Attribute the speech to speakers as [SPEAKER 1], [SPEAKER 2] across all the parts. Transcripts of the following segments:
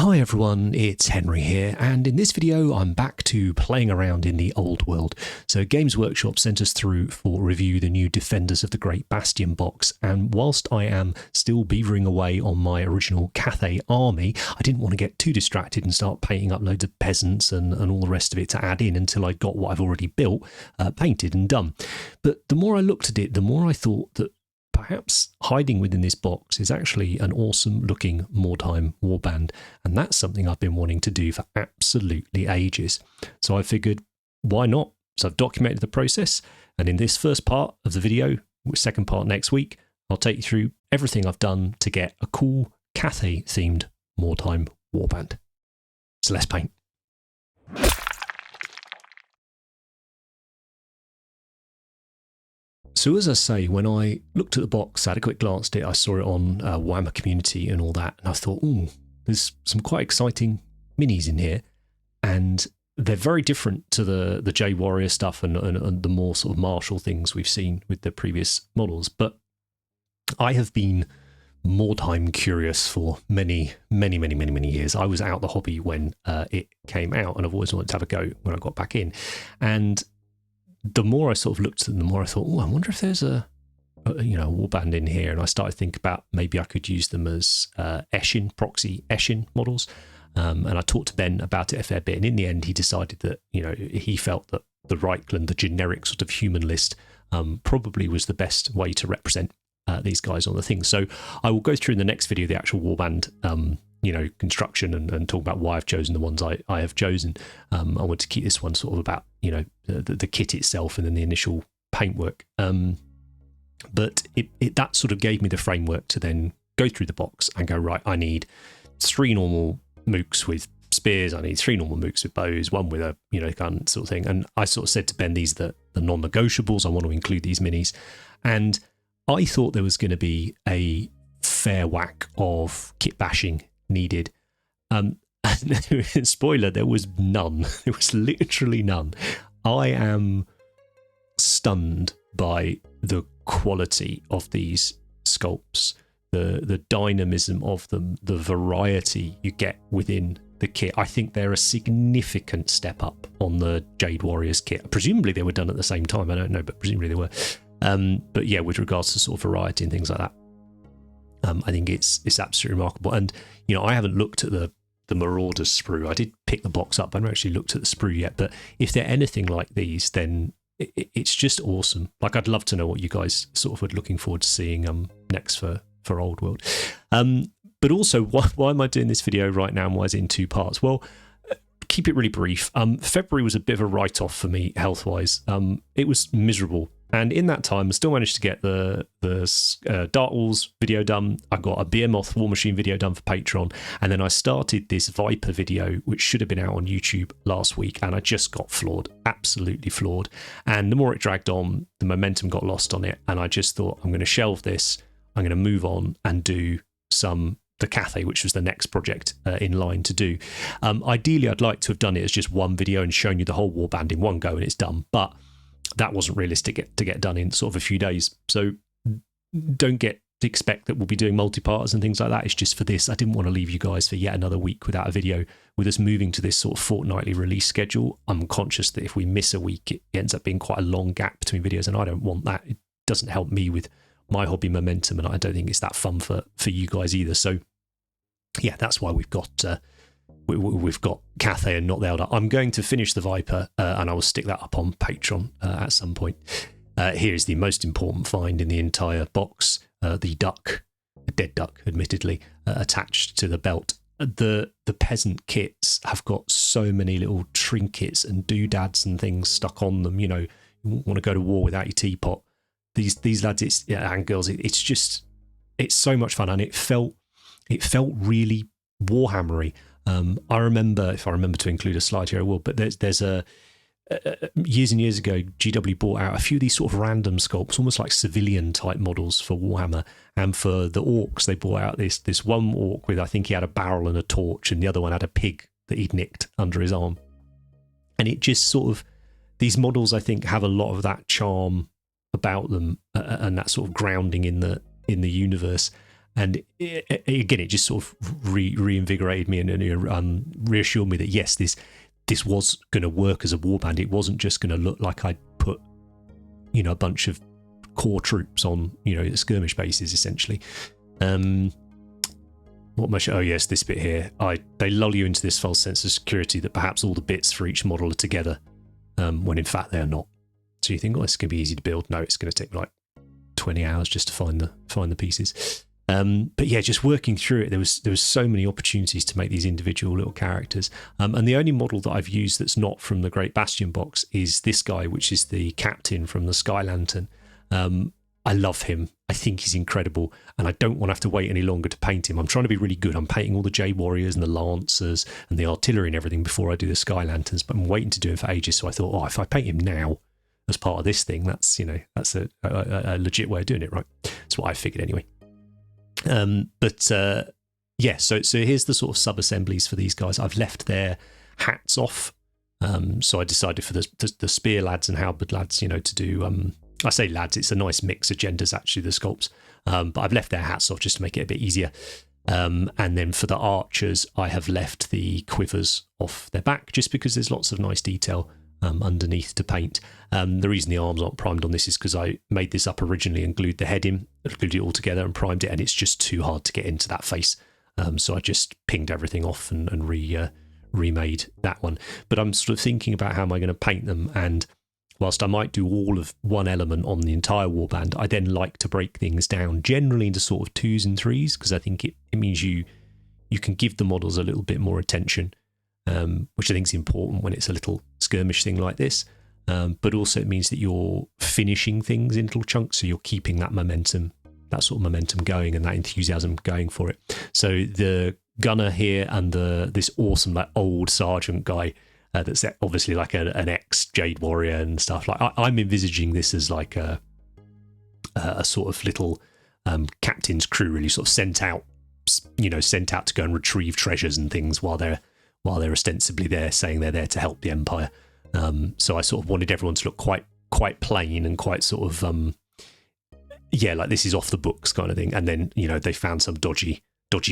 [SPEAKER 1] Hi everyone, it's Henry here, and in this video I'm back to playing around in the Old World. So Games Workshop sent us through for review the new Defenders of the Great Bastion box, and whilst I am still beavering away on my original Cathay army, I didn't want to get too distracted and start painting up loads of peasants and all the rest of it to add in until I got what I've already built, painted and done. But the more I looked at it, the more I thought that perhaps hiding within this box is actually an awesome looking Mordheim warband, and that's something I've been wanting to do for absolutely ages. So I figured, why not? So I've documented the process, and in this first part of the video, second part next week, I'll take you through everything I've done to get a cool Cathay themed Mordheim warband. So let's paint. So as I say, when I looked at the box, I had a quick glance at it, I saw it on Warhammer Community and all that, and I thought, ooh, there's some quite exciting minis in here, and they're very different to the J Warrior stuff and the more sort of martial things we've seen with the previous models. But I have been Mordheim curious for many years. I was out the hobby when it came out, and I've always wanted to have a go when I got back in. And the more I sort of looked at them, the more I thought, oh, I wonder if there's a warband in here. And I started to think about maybe I could use them as proxy Eshin models. And I talked to Ben about it a fair bit. And in the end, he decided that, he felt that the Reichland, the generic sort of human list, probably was the best way to represent these guys on the thing. So I will go through in the next video the actual warband construction and talk about why I've chosen the ones I have chosen. I want to keep this one sort of about the kit itself and then the initial paintwork. But that sort of gave me the framework to then go through the box and go, right, I need 3 normal mooks with spears, I need 3 normal mooks with bows, 1 with a gun sort of thing. And I sort of said to Ben, these are the non-negotiables, I want to include these minis. And I thought there was going to be a fair whack of kitbashing needed. And spoiler, there was none. There was literally none. I am stunned by the quality of these sculpts, the dynamism of them, the variety you get within the kit. I think they're a significant step up on the Jade Warriors kit. Presumably they were done at the same time, I don't know, but presumably they were. But yeah, with regards to sort of variety and things like that, I think it's absolutely remarkable. And I haven't looked at the Marauders sprue. I did pick the box up. I haven't actually looked at the sprue yet. But if they're anything like these, then it's just awesome. Like, I'd love to know what you guys sort of were looking forward to seeing next for Old World. But also, why am I doing this video right now, and why is it in 2 parts? Well, keep it really brief. February was a bit of a write-off for me health-wise. It was miserable. And in that time, I still managed to get the Dark Walls video done. I got a Behemoth War Machine video done for Patreon. And then I started this Viper video, which should have been out on YouTube last week. And I just got floored, absolutely floored. And the more it dragged on, the momentum got lost on it. And I just thought, I'm going to shelve this. I'm going to move on and do the Cathay, which was the next project in line to do. Ideally, I'd like to have done it as just one video and shown you the whole warband in one go and it's done. But that wasn't realistic to get done in sort of a few days. So don't expect that we'll be doing multi-parters and things like that. It's just for this. I didn't want to leave you guys for yet another week without a video. With us moving to this sort of fortnightly release schedule, I'm conscious that if we miss a week, it ends up being quite a long gap between videos, and I don't want that. It doesn't help me with my hobby momentum, and I don't think it's that fun for you guys either. So yeah, that's why we've got Cathay and not the Elder. I'm going to finish the Viper, and I will stick that up on Patreon at some point. Here's the most important find in the entire box: the duck, a dead duck, admittedly, attached to the belt. The peasant kits have got so many little trinkets and doodads and things stuck on them. You want to go to war without your teapot. These lads, and girls, it's so much fun, and it felt really Warhammery. I remember, if I remember to include a slide here, I will, but there's years and years ago, GW bought out a few of these sort of random sculpts, almost like civilian type models for Warhammer. And for the orcs, they bought out this one orc with, I think he had a barrel and a torch, and the other one had a pig that he'd nicked under his arm. And it just sort of, these models, I think, have a lot of that charm about them and that sort of grounding in the universe. And again, it just sort of reinvigorated me and reassured me that yes, this was going to work as a warband. It wasn't just going to look like I'd put, a bunch of core troops on, skirmish bases essentially. What am I oh yes, this bit here. They lull you into this false sense of security that perhaps all the bits for each model are together, when in fact they are not. So you think, it's going to be easy to build. No, it's going to take like 20 hours just to find the pieces. But yeah, just working through it, there was so many opportunities to make these individual little characters. And the only model that I've used that's not from the Great Bastion box is this guy, which is the captain from the Sky Lantern. I love him. I think he's incredible, and I don't want to have to wait any longer to paint him. I'm trying to be really good. I'm painting all the Jade Warriors and the Lancers and the artillery and everything before I do the Sky Lanterns, but I'm waiting to do it for ages. So I thought, if I paint him now as part of this thing, that's a legit way of doing it, right? That's what I figured anyway. So here's the sort of sub-assemblies for these guys. I've left their hats off. So I decided for the spear lads and halberd lads, to do... I say lads, it's a nice mix of genders, actually, the sculpts. But I've left their hats off just to make it a bit easier. And then for the archers, I have left the quivers off their back, just because there's lots of nice detail underneath to paint. The reason the arms aren't primed on this is because I made this up originally and glued the head in, glued it all together and primed it, and it's just too hard to get into that face. So I just pinged everything off and remade that one. But I'm sort of thinking about how am I going to paint them, and whilst I might do all of one element on the entire warband, I then like to break things down generally into sort of 2s and 3s, because I think it means you can give the models a little bit more attention, which I think is important when it's a little skirmish thing like this. But also it means that you're finishing things in little chunks, so you're keeping that momentum, that sort of momentum going and that enthusiasm going for it. So the gunner here and this awesome old sergeant guy, that's obviously like an ex-Jade Warrior and stuff. Like I'm envisaging this as like a sort of little captain's crew, really sort of sent out to go and retrieve treasures and things while they're ostensibly there, saying they're there to help the Empire. So I sort of wanted everyone to look quite plain and quite sort of like this is off the books kind of thing. And then they found some dodgy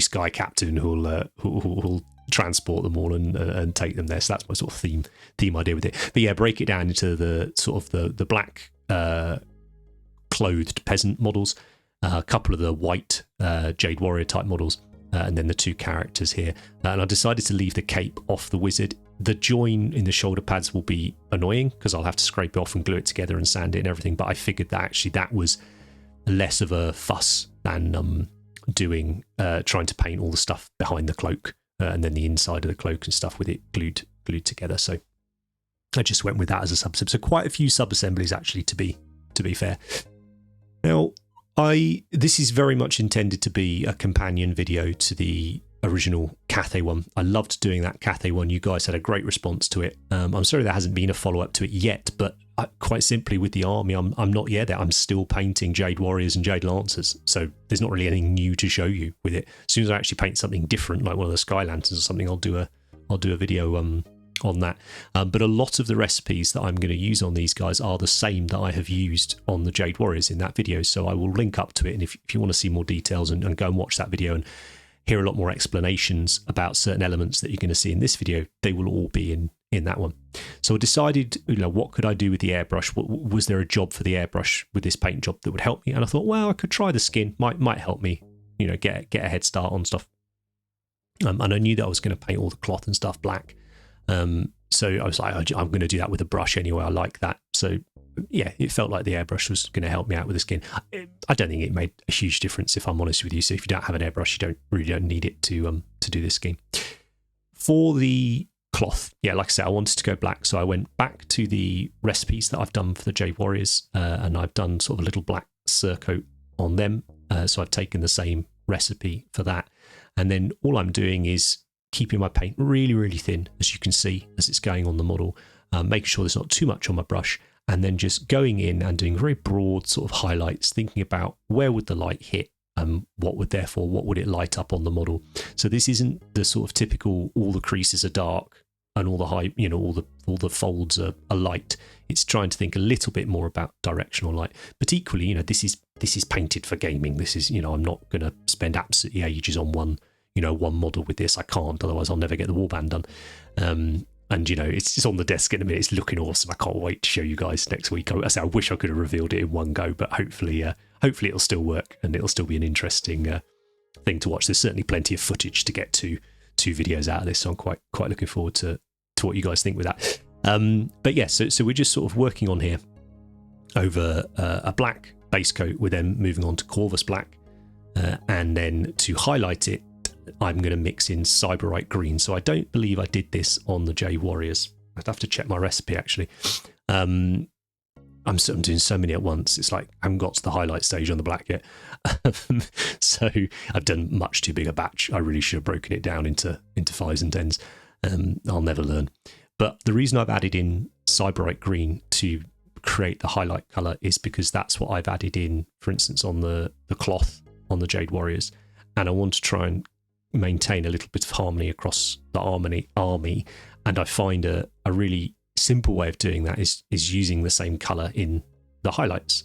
[SPEAKER 1] sky captain who'll transport them all and take them there. So that's my sort of theme idea with it. But yeah, break it down into the sort of the black clothed peasant models, a couple of the white Jade Warrior type models, and then the 2 characters here. And I decided to leave the cape off the wizard. The join in the shoulder pads will be annoying because I'll have to scrape it off and glue it together and sand it and everything. But I figured that actually that was less of a fuss than trying to paint all the stuff behind the cloak. And then the inside of the cloak and stuff with it glued together. So I just went with that as a subset. So quite a few sub-assemblies actually, to be fair. Now, this is very much intended to be a companion video to the original Cathay one. I loved doing that Cathay one. You guys had a great response to it. I'm sorry there hasn't been a follow-up to it yet, but quite simply with the army, I'm not yet there. I'm still painting Jade Warriors and Jade Lancers, so there's not really anything new to show you with it. As soon as I actually paint something different, like one of the Sky Lanterns or something, I'll do a video on that. But a lot of the recipes that I'm going to use on these guys are the same that I have used on the Jade Warriors in that video, so I will link up to it. And if you want to see more details and go and watch that video and hear a lot more explanations about certain elements that you're going to see in this video, they will all be in that one. So I decided, what could I do with the airbrush? Was there a job for the airbrush with this paint job that would help me? And I thought, well, I could try the skin. Might help me, get a head start on stuff. And I knew that I was going to paint all the cloth and stuff black. So I was like, I'm going to do that with a brush anyway. I like that. So yeah, it felt like the airbrush was going to help me out with the skin. I don't think it made a huge difference, if I'm honest with you. So if you don't have an airbrush, you don't need it to do this scheme. For the cloth, yeah, like I said, I wanted to go black, so I went back to the recipes that I've done for the Jade Warriors, and I've done sort of a little black surcoat on them. So I've taken the same recipe for that, and then all I'm doing is keeping my paint really, really thin, as you can see, as it's going on the model, making sure there's not too much on my brush, and then just going in and doing very broad sort of highlights, thinking about where would the light hit, what would it light up on the model. So this isn't the sort of typical all the creases are dark and all the all the folds are light. It's trying to think a little bit more about directional light. But equally, this this is painted for gaming. This is, I'm not going to spend absolutely ages on one model with this. I can't, otherwise I'll never get the warband done. And it's just on the desk in a minute. It's looking awesome. I can't wait to show you guys next week. I wish I could have revealed it in one go, but hopefully it'll still work and it'll still be an interesting thing to watch. There's certainly plenty of footage to get to 2 videos out of this, so I'm quite looking forward to what you guys think with that. But yeah, so we're just sort of working on here over a black base coat. We're then moving on to Corvus black, and then to highlight it, I'm going to mix in Cyberite green. So I don't believe I did this on the Jade Warriors. I'd have to check my recipe actually. I'm doing so many at once. It's like I haven't got to the highlight stage on the black yet. So I've done much too big a batch. I really should have broken it down into 5s and 10s. I'll never learn. But the reason I've added in Cyberite green to create the highlight color is because that's what I've added in, for instance, on the cloth on the Jade Warriors. And I want to try and maintain a little bit of harmony across the army. And I find a really simple way of doing that is using the same color in the highlights.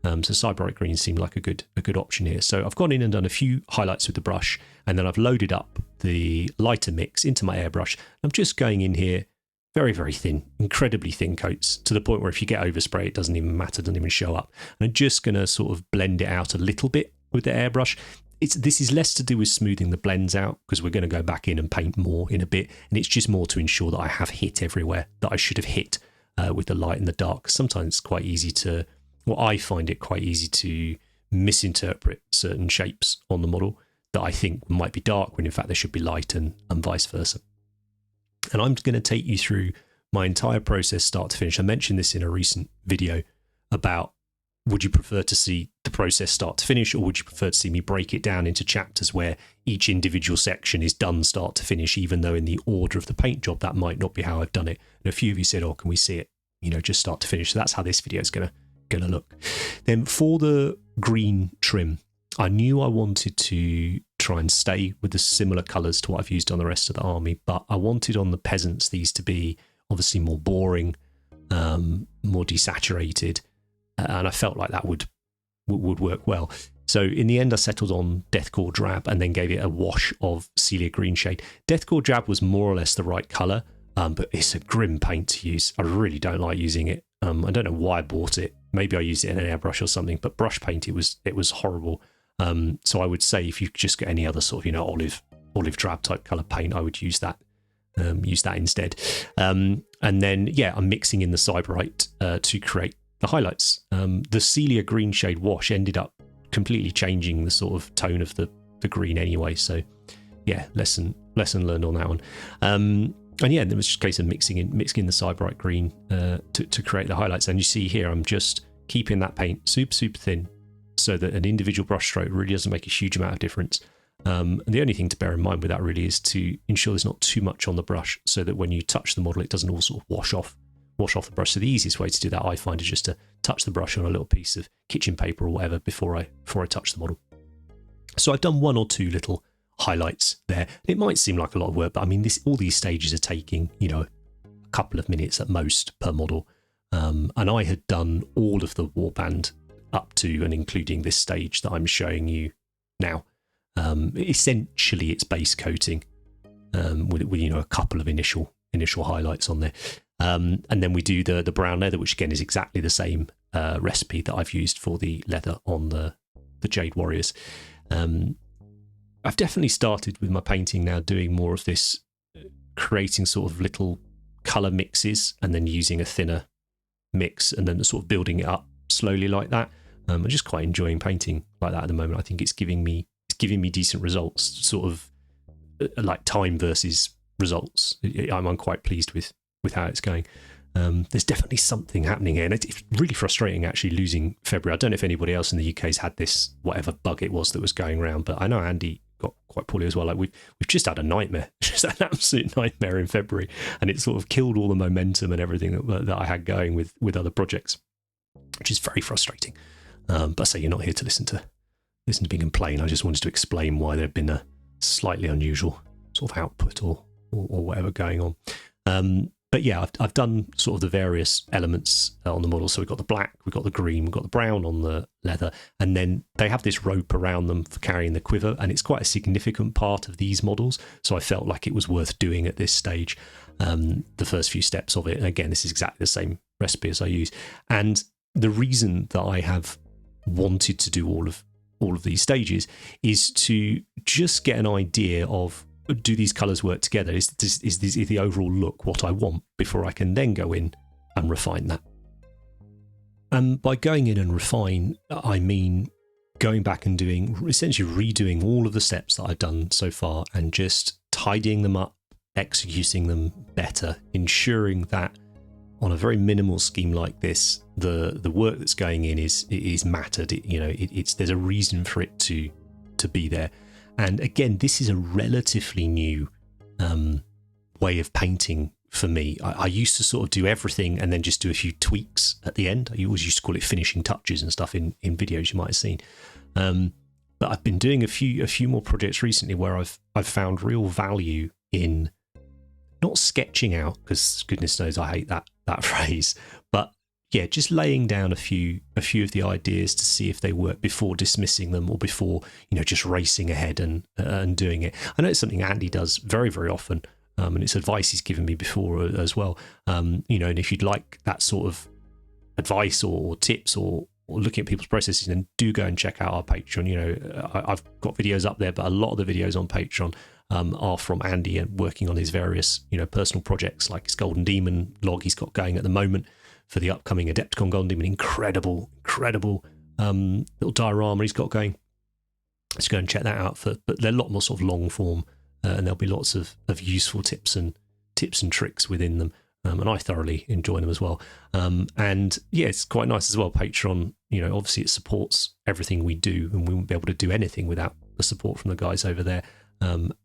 [SPEAKER 1] So Cyberite green seemed like a good option here. So I've gone in and done a few highlights with the brush, and then I've loaded up the lighter mix into my airbrush. I'm just going in here very, very thin, incredibly thin coats, to the point where if you get overspray, it doesn't even matter, doesn't even show up. And I'm just going to sort of blend it out a little bit with the airbrush. This is less to do with smoothing the blends out, because we're going to go back in and paint more in a bit, and it's just more to ensure that I have hit everywhere that I should have hit with the light and the dark. Sometimes it's quite easy to, I find it quite easy to misinterpret certain shapes on the model that I think might be dark when in fact they should be light, and vice versa. And I'm going to take you through my entire process start to finish. I mentioned this in a recent video about, would you prefer to see the process start to finish, or would you prefer to see me break it down into chapters where each individual section is done start to finish, even though in the order of the paint job that might not be how I've done it. And a few of you said, can we see it, just start to finish? So that's how this video is going to look. Then for the green trim, I knew I wanted to try and stay with the similar colours to what I've used on the rest of the army, but I wanted on the peasants these to be obviously more boring, more desaturated, and I felt like that would work well. So in the end, I settled on Deathcore Drab and then gave it a wash of Celia Green shade. Deathcore Drab was more or less the right colour, but it's a grim paint to use. I really don't like using it. I don't know why I bought it. Maybe I used it in an airbrush or something, but brush paint, it was horrible. So I would say if you could just get any other sort of olive drab type colour paint, I would use that instead. And then I'm mixing in the Cyberite to create the highlights. The Celia Green shade wash ended up completely changing the sort of tone of the green anyway. So yeah, lesson learned on that one. And yeah, there was just a case of mixing in the Cyberite green to create the highlights. And you see here, I'm just keeping that paint super, super thin so that an individual brush stroke really doesn't make a huge amount of difference. And the only thing to bear in mind with that really is to ensure there's not too much on the brush, so that when you touch the model, it doesn't all sort of wash off the brush. So the easiest way to do that, I find, is just to touch the brush on a little piece of kitchen paper or whatever before I touch the model. So I've done one or two little highlights there. It might seem like a lot of work, but I mean, all these stages are taking, a couple of minutes at most per model. And I had done all of the warband up to and including this stage that I'm showing you now. Essentially, it's base coating with a couple of initial highlights on there. And then we do the brown leather, which again is exactly the same recipe that I've used for the leather on the Jade Warriors. I've definitely started with my painting now doing more of this, creating sort of little colour mixes and then using a thinner mix and then sort of building it up slowly like that. I'm just quite enjoying painting like that at the moment. I think it's giving me decent results, sort of like time versus results. I'm quite pleased with how it's going. There's definitely something happening here, and it's really frustrating actually losing February. I don't know if anybody else in the UK has had this, whatever bug it was that was going around, but I know Andy got quite poorly as well. Like we've just had a nightmare, just an absolute nightmare in February, and it sort of killed all the momentum and everything that I had going with other projects, which is very frustrating. But I say you're not here to listen to me complain. I just wanted to explain why there had been a slightly unusual sort of output or whatever going on. but yeah, I've done sort of the various elements on the model. So we've got the black, we've got the green, we've got the brown on the leather, and then they have this rope around them for carrying the quiver, and it's quite a significant part of these models. So I felt like it was worth doing at this stage, the first few steps of it. And again, this is exactly the same recipe as I use. And the reason that I have wanted to do all of these stages is to just get an idea of, do these colours work together? Is the overall look what I want before I can then go in and refine that? And by going in and refine, I mean going back and essentially redoing all of the steps that I've done so far and just tidying them up, executing them better, ensuring that on a very minimal scheme like this, the work that's going in is mattered. There's a reason for it to be there. And again, this is a relatively new way of painting for me. I used to sort of do everything and then just do a few tweaks at the end. I always used to call it finishing touches and stuff in videos you might have seen. But I've been doing a few more projects recently where I've found real value in not sketching out, because goodness knows I hate that phrase, but yeah, just laying down a few of the ideas to see if they work before dismissing them, or before just racing ahead and doing it. I know it's something Andy does very, very often, and it's advice he's given me before as well. And if you'd like that sort of advice or tips or looking at people's processes, then do go and check out our Patreon. I've got videos up there, but a lot of the videos on Patreon are from Andy and working on his various personal projects, like his Golden Demon log he's got going at the moment for the upcoming Adepticon Golden Demon. Incredible little diorama he's got going. Let's go and check that out. But they're a lot more sort of long form, and there'll be lots of useful tips and tricks within them. And I thoroughly enjoy them as well. And yeah, it's quite nice as well. Patreon, obviously it supports everything we do, and we wouldn't be able to do anything without the support from the guys over there.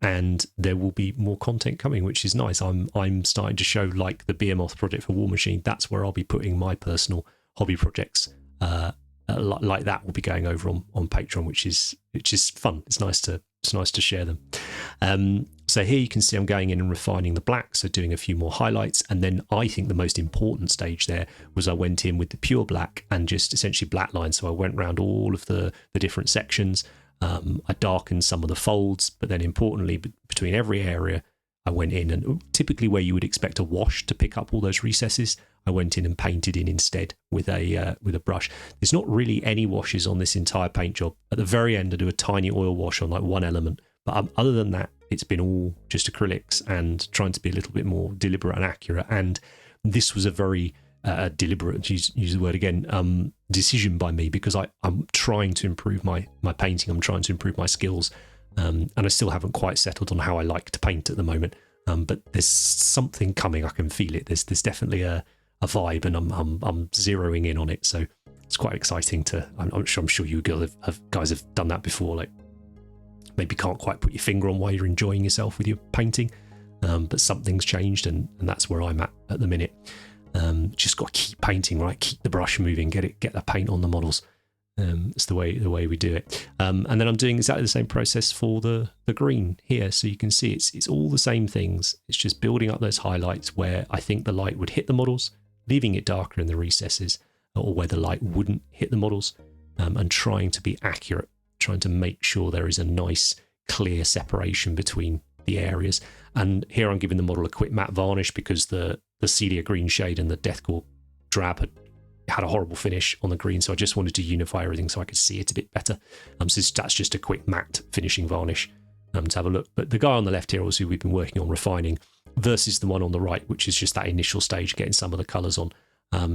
[SPEAKER 1] And there will be more content coming, which is nice. I'm starting to show, like the Behemoth project for War Machine. That's where I'll be putting my personal hobby projects. Like that will be going over on Patreon, which is fun. It's nice to share them. So here you can see I'm going in and refining the black, so doing a few more highlights. And then I think the most important stage there was I went in with the pure black and just essentially black lines. So I went around all of the different sections. I darkened some of the folds, but then importantly, between every area, I went in and typically where you would expect a wash to pick up all those recesses, I went in and painted in instead with a brush. There's not really any washes on this entire paint job. At the very end, I do a tiny oil wash on like one element, but other than that, it's been all just acrylics and trying to be a little bit more deliberate and accurate. And this was a very deliberate, use the word again, decision by me, because I'm trying to improve my painting. I'm trying to improve my skills, and I still haven't quite settled on how I like to paint at the moment. But there's something coming. I can feel it. There's definitely a vibe, and I'm zeroing in on it. So it's quite exciting to. I'm sure you guys have done that before. Like maybe can't quite put your finger on why you're enjoying yourself with your painting, but something's changed, and that's where I'm at the minute. Just got to keep painting, right? Keep the brush moving, get the paint on the models. It's the way we do it. And then I'm doing exactly the same process for the green here. So you can see it's all the same things. It's just building up those highlights where I think the light would hit the models, leaving it darker in the recesses, or where the light wouldn't hit the models, and trying to be accurate, trying to make sure there is a nice, clear separation between the areas. And here I'm giving the model a quick matte varnish because the Celia green shade and the Deathcore drab had a horrible finish on the green, so I just wanted to unify everything so I could see it a bit better. So that's just a quick matte finishing varnish to have a look. But the guy on the left here, also we've been working on refining, versus the one on the right, which is just that initial stage, getting some of the colours on.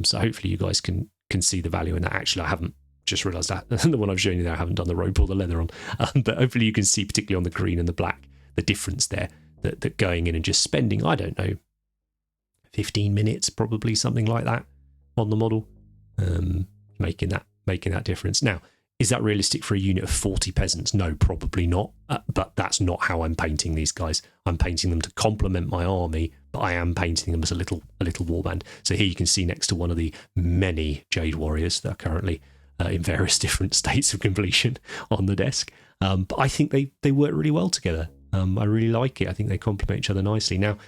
[SPEAKER 1] So hopefully you guys can see the value in that. Actually, I haven't just realised that the one I've shown you there, I haven't done the rope or the leather on, but hopefully you can see, particularly on the green and the black, the difference there. That going in and just spending, I don't know, 15 minutes, probably something like that, on the model, making that difference. Now, is that realistic for a unit of 40 peasants? No, probably not. But that's not how I'm painting these guys. I'm painting them to complement my army, but I am painting them as a little warband. So here you can see next to one of the many Jade Warriors that are currently in various different states of completion on the desk. But I think they work really well together. I really like it. I think they complement each other nicely. Now,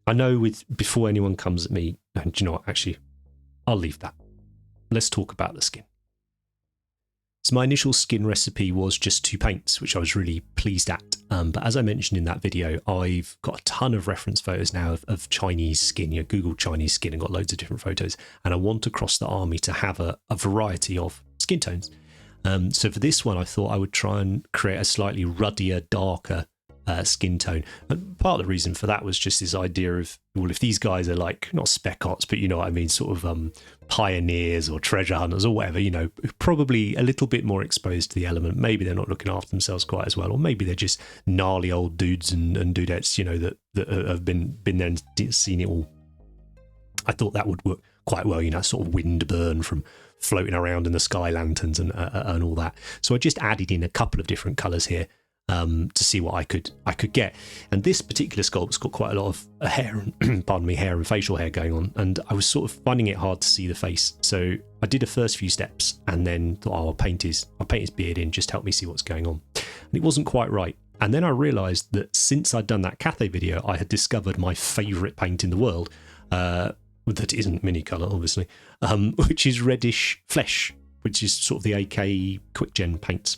[SPEAKER 1] I know before anyone comes at me, and do you know what, actually, I'll leave that. Let's talk about the skin. So my initial skin recipe was just 2 paints, which I was really pleased at. But as I mentioned in that video, I've got a ton of reference photos now of Chinese skin. Google Chinese skin and got loads of different photos. And I want across the army to have a variety of skin tones. So for this one, I thought I would try and create a slightly ruddier, darker skin tone. And part of the reason for that was just this idea of, well, if these guys are like, not spec ops, but you know what I mean, sort of pioneers or treasure hunters or whatever, probably a little bit more exposed to the element. Maybe they're not looking after themselves quite as well, or maybe they're just gnarly old dudes and dudettes, that have been there and seen it all. I thought that would work quite well, sort of wind burn from floating around in the sky lanterns and all that. So I just added in a couple of different colours here to see what I could get. And this particular sculpt's got quite a lot of hair and hair and facial hair going on, and I was sort of finding it hard to see the face. So I did the first few steps and then thought, I'll paint his beard in, just help me see what's going on. And it wasn't quite right. And then I realised that since I'd done that Cathay video, I had discovered my favourite paint in the world, that isn't mini colour, obviously, which is reddish flesh, which is sort of the AK quick gen paints.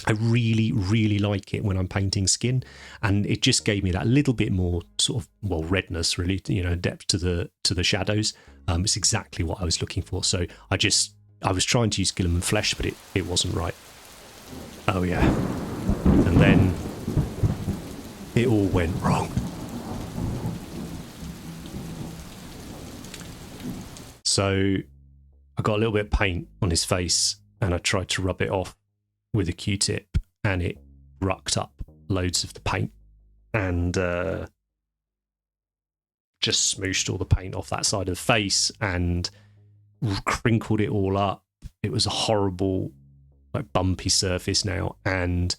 [SPEAKER 1] I really, really like it when I'm painting skin, and it just gave me that little bit more sort of, redness, really, depth to the shadows. It's exactly what I was looking for. So I was trying to use Gilliman flesh, but it wasn't right. Oh yeah, and then it all went wrong. So I got a little bit of paint on his face, and I tried to rub it off with a Q-tip, and it rucked up loads of the paint and just smooshed all the paint off that side of the face and crinkled it all up. It was a horrible, bumpy surface now, and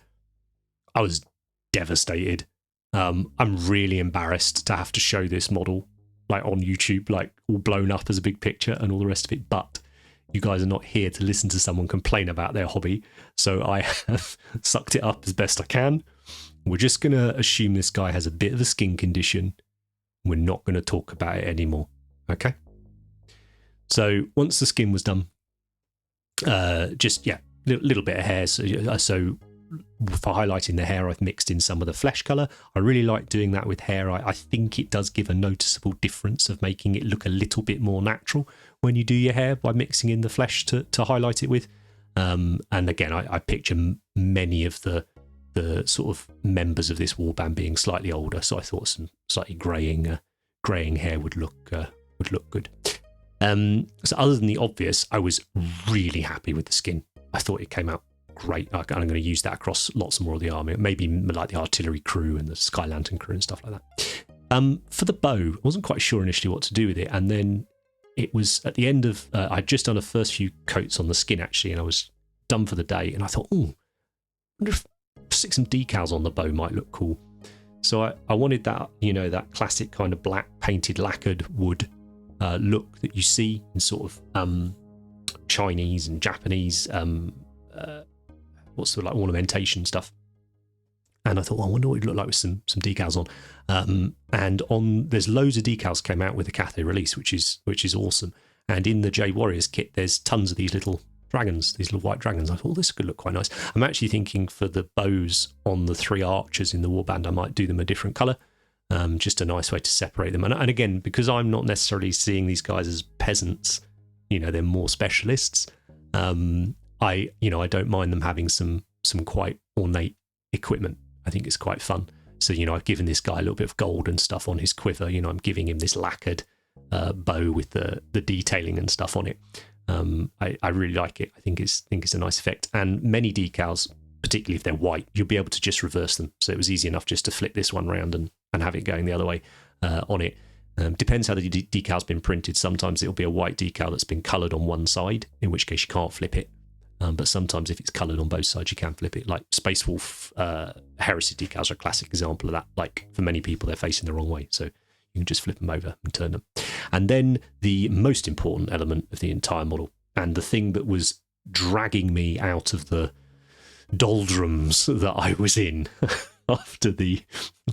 [SPEAKER 1] I was devastated. I'm really embarrassed to have to show this model on YouTube, all blown up as a big picture and all the rest of it, but you guys are not here to listen to someone complain about their hobby, so I have sucked it up as best I can. We're just going to assume this guy has a bit of a skin condition. We're not going to talk about it anymore, okay? So once the skin was done, little bit of hair. So for highlighting the hair, I've mixed in some of the flesh colour. I really like doing that with hair. I think it does give a noticeable difference of making it look a little bit more natural when you do your hair by mixing in the flesh to highlight it with. And again, I picture many of the sort of members of this warband being slightly older, so I thought some slightly greying hair would look good. So other than the obvious, I was really happy with the skin. I thought it came out great. I'm going to use that across lots more of the army, maybe like the artillery crew and the Sky Lantern crew and stuff like that. For the bow, I wasn't quite sure initially what to do with it, and then it was at the end of I'd just done the first few coats on the skin actually, and I was done for the day, and I thought, I wonder if stick some decals on the bow might look cool. So I wanted that, that classic kind of black painted lacquered wood look that you see in sort of Chinese and Japanese ornamentation stuff. And I thought, I wonder what it'd look like with some decals on. And there's loads of decals came out with the Cathay release, which is awesome. And in the J Warriors kit, there's tons of these little dragons, these little white dragons. I thought, this could look quite nice. I'm actually thinking for the bows on the 3 archers in the warband, I might do them a different colour. Just a nice way to separate them. And again, because I'm not necessarily seeing these guys as peasants, they're more specialists. I don't mind them having some quite ornate equipment. I think it's quite fun. So, I've given this guy a little bit of gold and stuff on his quiver. I'm giving him this lacquered bow with the detailing and stuff on it. I really like it. I think it's a nice effect. And many decals, particularly if they're white, you'll be able to just reverse them. So it was easy enough just to flip this one round and have it going the other way on it. Depends how the decal's been printed. Sometimes it'll be a white decal that's been coloured on one side, in which case you can't flip it. But sometimes if it's coloured on both sides, you can flip it. Like Space Wolf Heresy decals are a classic example of that. Like for many people, they're facing the wrong way. So you can just flip them over and turn them. And then the most important element of the entire model, and the thing that was dragging me out of the doldrums that I was in after the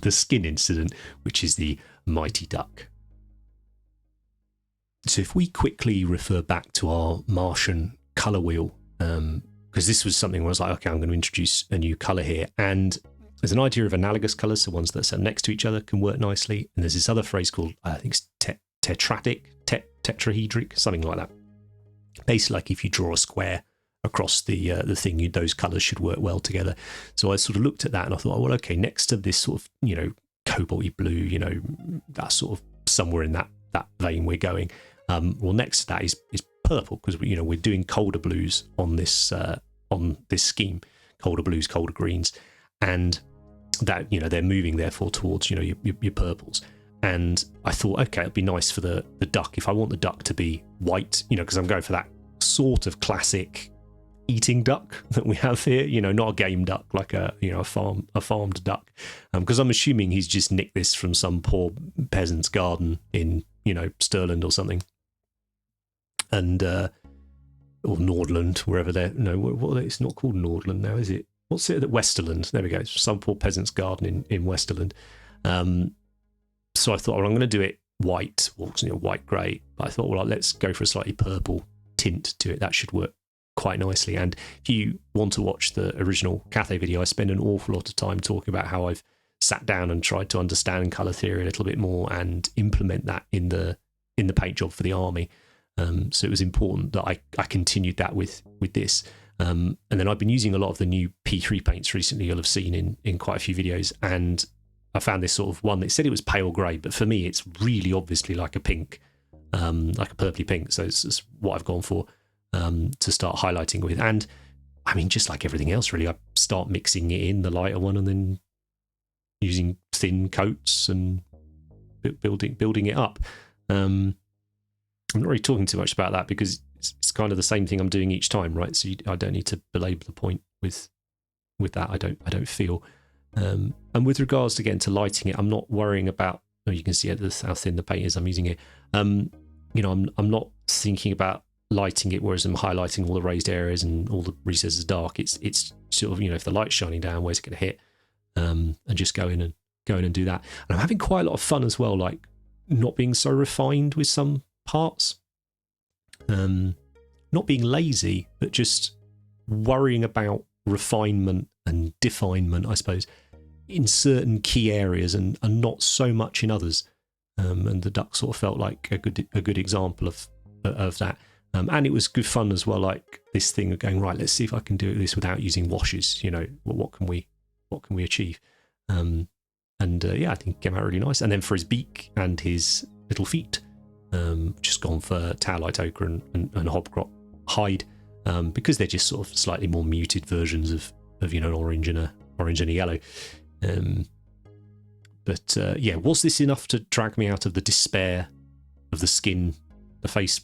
[SPEAKER 1] skin incident, which is the mighty duck. So if we quickly refer back to our Martian colour wheel, because this was something where I was like, okay, I'm going to introduce a new colour here. And there's an idea of analogous colours, so ones that are next to each other can work nicely. And there's this other phrase called, I think it's tetrahedric, something like that. Basically, like if you draw a square across the thing, those colours should work well together. So I sort of looked at that and I thought, oh, well, okay, next to this sort of, cobalty blue, that sort of somewhere in that vein we're going. Well, next to that is purple, because we're doing colder blues on this scheme, colder blues, colder greens, and that they're moving therefore towards your purples. And I thought, okay, it'd be nice for the duck, if I want the duck to be white, because I'm going for that sort of classic eating duck that we have here, not a game duck, like a farmed duck, because I'm assuming he's just nicked this from some poor peasant's garden in Stirland or something, and or Nordland, wherever they're it's not called Nordland now, is it? What's it at Westerland? There we go, some poor peasant's garden in Westerland. So I thought, well, I'm going to do it white, or white grey, but I thought, well, let's go for a slightly purple tint to it. That should work quite nicely. And if you want to watch the original Cathay video, I spend an awful lot of time talking about how I've sat down and tried to understand colour theory a little bit more and implement that in the paint job for the army. So it was important that I continued that with this. And then I've been using a lot of the new P3 paints recently, you'll have seen in quite a few videos, and I found this sort of one that said it was pale grey, but for me it's really obviously like a pink, like a purpley pink. So it's what I've gone for to start highlighting with. And I mean, just like everything else really, I start mixing it in, the lighter one, and then using thin coats and building it up. I'm not really talking too much about that because it's kind of the same thing I'm doing each time, right? So I don't need to belabor the point with that. I don't feel. And with regards again to lighting it, I'm not worrying about. You can see how thin the paint is I'm using it. I'm not thinking about lighting it, whereas I'm highlighting all the raised areas and all the recesses dark. It's sort of if the light's shining down, where's it going to hit? And just go in and do that. And I'm having quite a lot of fun as well, like not being so refined with some parts. Not being lazy, but just worrying about refinement and definement, I suppose, in certain key areas and not so much in others. And the duck sort of felt like a good example of that. And it was good fun as well, like this thing of going, right, let's see if I can do this without using washes. What can we achieve? Yeah, I think it came out really nice. And then for his beak and his little feet, just gone for Towelite ochre and hobcrop hide, because they're just sort of slightly more muted versions of an orange and a yellow. But yeah, was this enough to drag me out of the despair of the skin, the face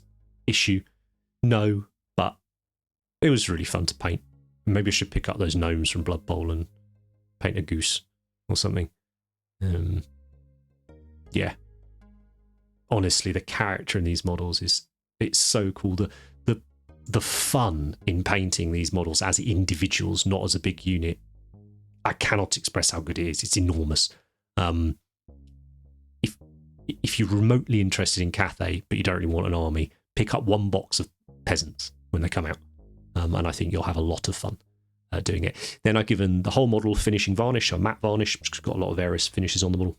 [SPEAKER 1] issue? No, but it was really fun to paint. Maybe I should pick up those gnomes from Blood Bowl and paint a goose or something. Yeah. Honestly, the character in these models it's so cool. The fun in painting these models as individuals, not as a big unit, I cannot express how good it is. It's enormous. If you're remotely interested in Cathay, but you don't really want an army, pick up one box of peasants when they come out, and I think you'll have a lot of fun doing it. Then I've given the whole model finishing varnish, or matte varnish, which has got a lot of various finishes on the model.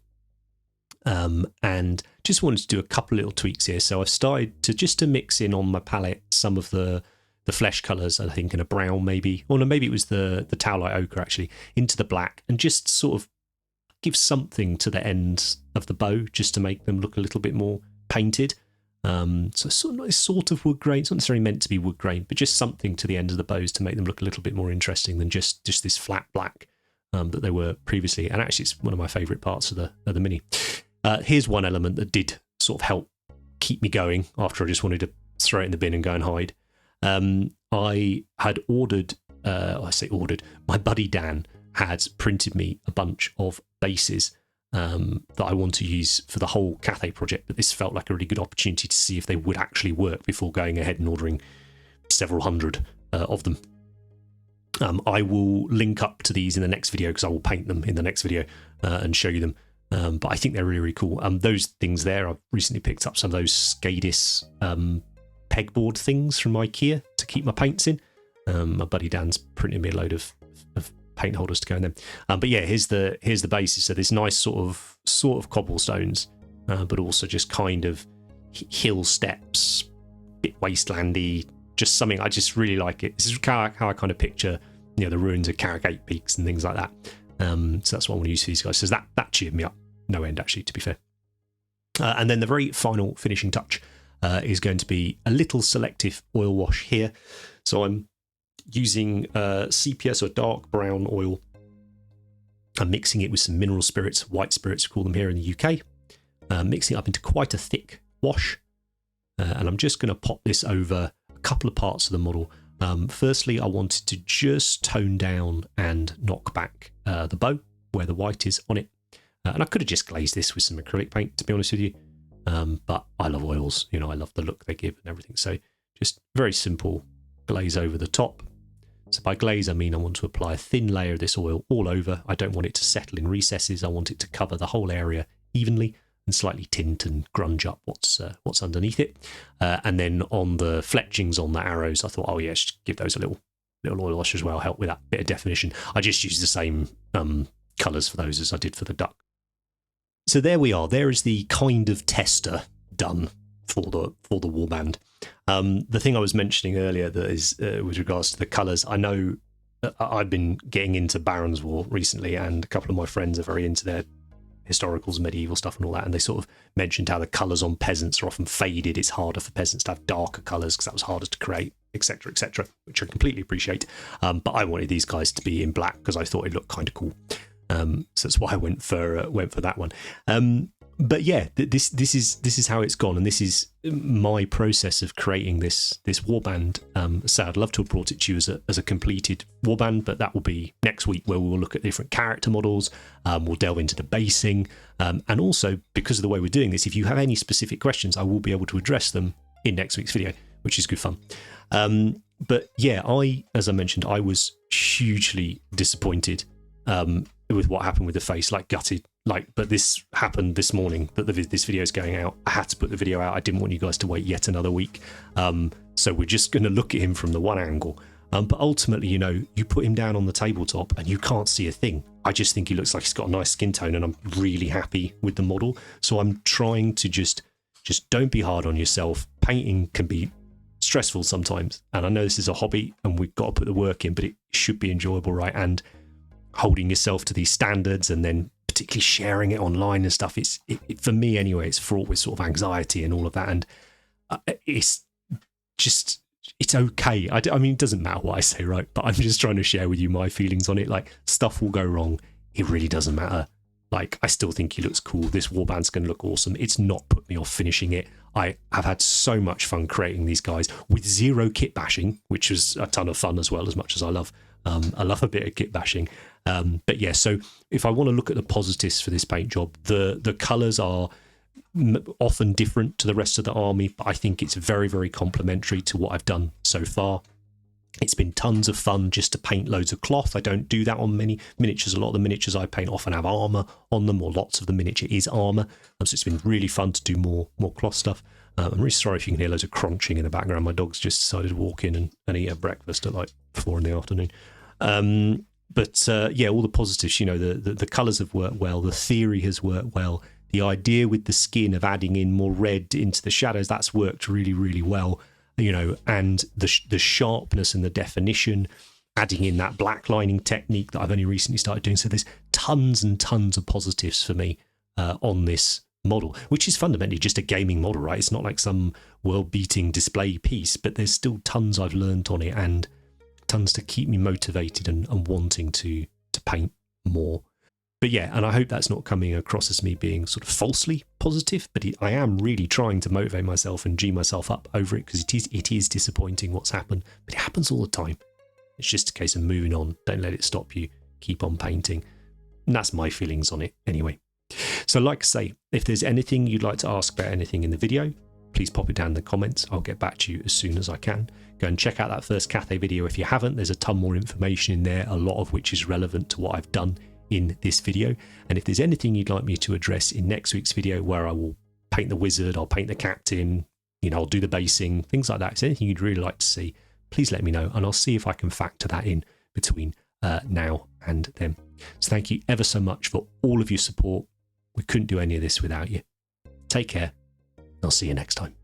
[SPEAKER 1] And just wanted to do a couple little tweaks here. So I've started to mix in on my palette some of the flesh colours, I think in a brown maybe, or no, maybe it was the Towelite ochre actually, into the black, and just sort of give something to the ends of the bow just to make them look a little bit more painted. So sort of wood grain. It's not necessarily meant to be wood grain, but just something to the ends of the bows to make them look a little bit more interesting than just this flat black that they were previously. And actually, it's one of my favourite parts of the mini. Here's one element that did sort of help keep me going after I just wanted to throw it in the bin and go and hide. I had ordered, my buddy Dan had printed me a bunch of bases that I want to use for the whole Cathay project, but this felt like a really good opportunity to see if they would actually work before going ahead and ordering several hundred of them. I will link up to these in the next video because I will paint them in the next video and show you them. But I think they're really, really cool. Those things there, I've recently picked up some of those Skadis pegboard things from IKEA to keep my paints in. My buddy Dan's printed me a load of paint holders to go in them. But yeah, here's the basis. So this nice sort of cobblestones, but also just kind of hill steps, bit wastelandy, just something I just really like it. This is how I kind of picture, the ruins of Carrigate Peaks and things like that. So that's what I want to use for these guys. So that cheered me up no end, actually, to be fair. And then the very final finishing touch is going to be a little selective oil wash here. So I'm using sepia, so dark brown oil. I'm mixing it with some mineral spirits, white spirits we call them here in the UK. Mixing it up into quite a thick wash. And I'm just going to pop this over a couple of parts of the model. Firstly, I wanted to just tone down and knock back the bow where the white is on it. And I could have just glazed this with some acrylic paint, to be honest with you. But I love oils, I love the look they give and everything. So just very simple glaze over the top. So by glaze, I mean I want to apply a thin layer of this oil all over. I don't want it to settle in recesses. I want it to cover the whole area evenly and slightly tint and grunge up what's underneath it. And then on the fletchings on the arrows, I thought, oh yeah, just give those a little oil wash as well, help with that bit of definition. I just used the same colours for those as I did for the duck. So there we are. There is the kind of tester done for the warband. The thing I was mentioning earlier that is with regards to the colours, I know I've been getting into Baron's War recently, and a couple of my friends are very into their historicals, medieval stuff and all that, and they sort of mentioned how the colours on peasants are often faded. It's harder for peasants to have darker colours because that was harder to create, etc., which I completely appreciate. But I wanted these guys to be in black because I thought it looked kind of cool. So that's why I went for that one. But yeah, this is how it's gone, and this is my process of creating this warband. So I'd love to have brought it to you as a completed warband, but that will be next week, where we will look at different character models. We'll delve into the basing, and also because of the way we're doing this, if you have any specific questions, I will be able to address them in next week's video, which is good fun. But yeah, as I mentioned, I was hugely disappointed with what happened with the face, gutted. But this happened this morning that this video is going out. I had to put the video out. I didn't want you guys to wait yet another week. So we're just going to look at him from the one angle. But ultimately, you put him down on the tabletop and you can't see a thing. I just think he looks like he's got a nice skin tone, and I'm really happy with the model. So I'm trying to just don't be hard on yourself. Painting can be stressful sometimes, and I know this is a hobby and we've got to put the work in, but it should be enjoyable, right? And holding yourself to these standards and then particularly sharing it online and stuff, it for me anyway, it's fraught with sort of anxiety and all of that, and it's okay. I mean, it doesn't matter what I say, right? But I'm just trying to share with you my feelings on it. Stuff will go wrong, it really doesn't matter. I still think he looks cool. This warband's going to look awesome. It's not put me off finishing it. I have had so much fun creating these guys with zero kit bashing, which was a ton of fun as well, as much as I love a bit of kit bashing. But yeah, so if I want to look at the positives for this paint job, the colours are often different to the rest of the army, but I think it's very, very complementary to what I've done so far. It's been tons of fun just to paint loads of cloth. I don't do that on many miniatures. A lot of the miniatures I paint often have armour on them, or lots of the miniature is armour. So it's been really fun to do more cloth stuff. I'm really sorry if you can hear loads of crunching in the background. My dog's just decided to walk in and eat a breakfast at 4 in the afternoon. But yeah, all the positives, the colours have worked well. The theory has worked well. The idea with the skin of adding in more red into the shadows, that's worked really, really well. And the sharpness and the definition, adding in that black lining technique that I've only recently started doing. So there's tons and tons of positives for me on this model, which is fundamentally just a gaming model, right? It's not like some world-beating display piece, but there's still tons I've learned on it, and tons to keep me motivated and wanting to paint more. But yeah, and I hope that's not coming across as me being sort of falsely positive, but I am really trying to motivate myself and G myself up over it, because it is disappointing what's happened, but it happens all the time. It's just a case of moving on. Don't let it stop you. Keep on painting. And that's my feelings on it anyway. So like I say, if there's anything you'd like to ask about anything in the video, please pop it down in the comments. I'll get back to you as soon as I can. Go and check out that first Cathay video if you haven't. There's a ton more information in there, a lot of which is relevant to what I've done in this video. And if there's anything you'd like me to address in next week's video, where I will paint the wizard, I'll paint the captain, I'll do the basing, things like that. If there's anything you'd really like to see, please let me know, and I'll see if I can factor that in between now and then. So thank you ever so much for all of your support. We couldn't do any of this without you. Take care. I'll see you next time.